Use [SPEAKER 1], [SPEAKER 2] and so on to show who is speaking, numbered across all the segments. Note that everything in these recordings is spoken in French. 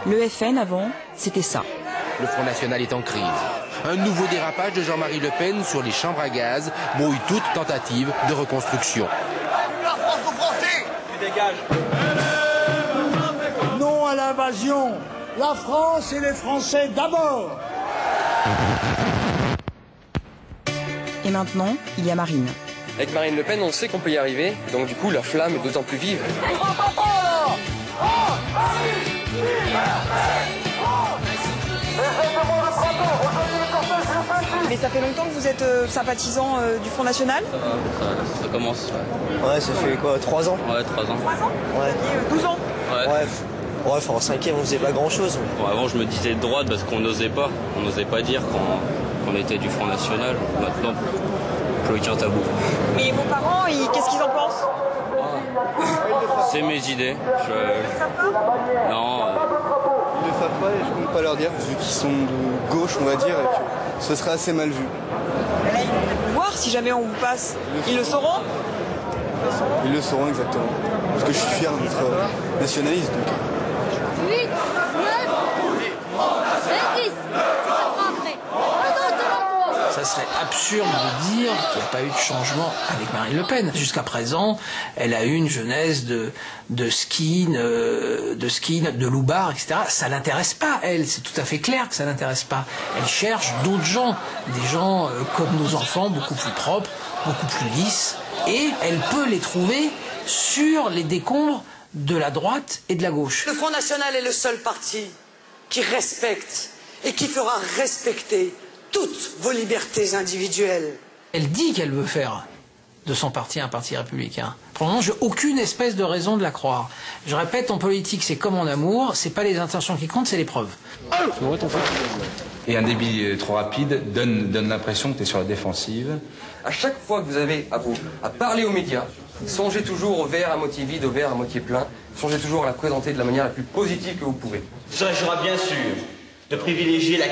[SPEAKER 1] Le FN avant, c'était ça.
[SPEAKER 2] Le Front National est en crise. Un nouveau dérapage de Jean-Marie Le Pen sur les chambres à gaz brouille toute tentative de reconstruction.
[SPEAKER 3] La France aux Français!
[SPEAKER 4] Tu dégages.
[SPEAKER 3] Non à l'invasion. La France et les Français d'abord.
[SPEAKER 1] Et maintenant, il y a Marine.
[SPEAKER 5] Avec Marine Le Pen, on sait qu'on peut y arriver, donc du coup la flamme est d'autant plus vive.
[SPEAKER 1] Mais ça fait longtemps que vous êtes sympathisant du Front National?
[SPEAKER 6] Ça commence.
[SPEAKER 7] Ouais, ça fait quoi, 3 ans?
[SPEAKER 6] Ouais, 3 ans.
[SPEAKER 1] 3 ans?
[SPEAKER 7] Ouais.
[SPEAKER 1] 12 ans?
[SPEAKER 6] Ouais.
[SPEAKER 7] Ouais, en 5e, on faisait pas grand chose.
[SPEAKER 6] Bon, avant, je me disais de droite parce qu'on n'osait pas. On n'osait pas dire qu'on était du Front National. Maintenant, plus aucun tabou.
[SPEAKER 1] Mais vos parents, qu'est-ce qu'ils en pensent?
[SPEAKER 6] C'est mes idées.
[SPEAKER 1] Ils savent pas?
[SPEAKER 6] Non.
[SPEAKER 8] Ils ne savent pas et je ne compte pas leur dire, vu qu'ils sont de gauche, on va dire, et que ce serait assez mal vu.
[SPEAKER 1] Mais là, ils vont voir si jamais on vous passe. Ils le sauront?
[SPEAKER 8] Ils le sauront exactement. Parce que je suis fier d'être nationaliste. Donc.
[SPEAKER 9] 8, 9, 10.
[SPEAKER 10] Ça serait absurde de dire qu'il n'y a pas eu de changement avec Marine Le Pen. Jusqu'à présent, elle a eu une jeunesse de skin, de loupard, etc. Ça l'intéresse pas, elle. C'est tout à fait clair que ça l'intéresse pas. Elle cherche d'autres gens, des gens comme nos enfants, beaucoup plus propres, beaucoup plus lisses. Et elle peut les trouver sur les décombres de la droite et de la gauche.
[SPEAKER 11] Le Front National est le seul parti qui respecte et qui fera respecter toutes vos libertés individuelles.
[SPEAKER 10] Elle dit qu'elle veut faire de son parti un parti républicain. Pour le moment, j'ai aucune espèce de raison de la croire. Je répète, en politique, c'est comme en amour, c'est pas les intentions qui comptent, c'est les preuves.
[SPEAKER 12] Et un débit trop rapide donne l'impression que tu es sur la défensive.
[SPEAKER 5] À chaque fois que vous avez à parler aux médias, songez toujours au verre à moitié vide, au verre à moitié plein. Songez toujours à la présenter de la manière la plus positive que vous pouvez.
[SPEAKER 4] Il s'agira bien sûr de privilégier la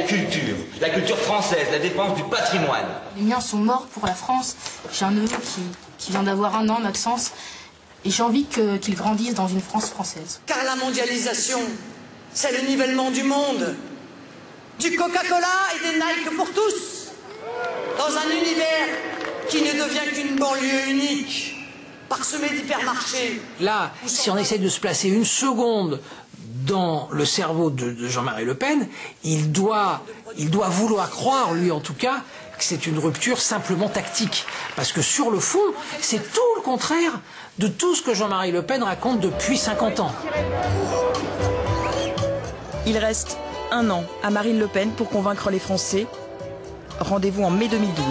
[SPEAKER 4] culture française, la défense du patrimoine.
[SPEAKER 9] Les miens sont morts pour la France. J'ai un neveu qui vient d'avoir 1 an, Maxence, et j'ai envie qu'il grandisse dans une France française.
[SPEAKER 11] Car la mondialisation, c'est le nivellement du monde. Du Coca-Cola et des Nike pour tous. Dans un univers qui ne devient qu'une banlieue unique, parsemée d'hypermarchés.
[SPEAKER 10] Là, si on essaie de se placer une seconde dans le cerveau de Jean-Marie Le Pen, il doit vouloir croire, lui en tout cas, que c'est une rupture simplement tactique. Parce que sur le fond, c'est tout le contraire de tout ce que Jean-Marie Le Pen raconte depuis 50 ans.
[SPEAKER 1] Il reste 1 an à Marine Le Pen pour convaincre les Français. Rendez-vous en mai 2012.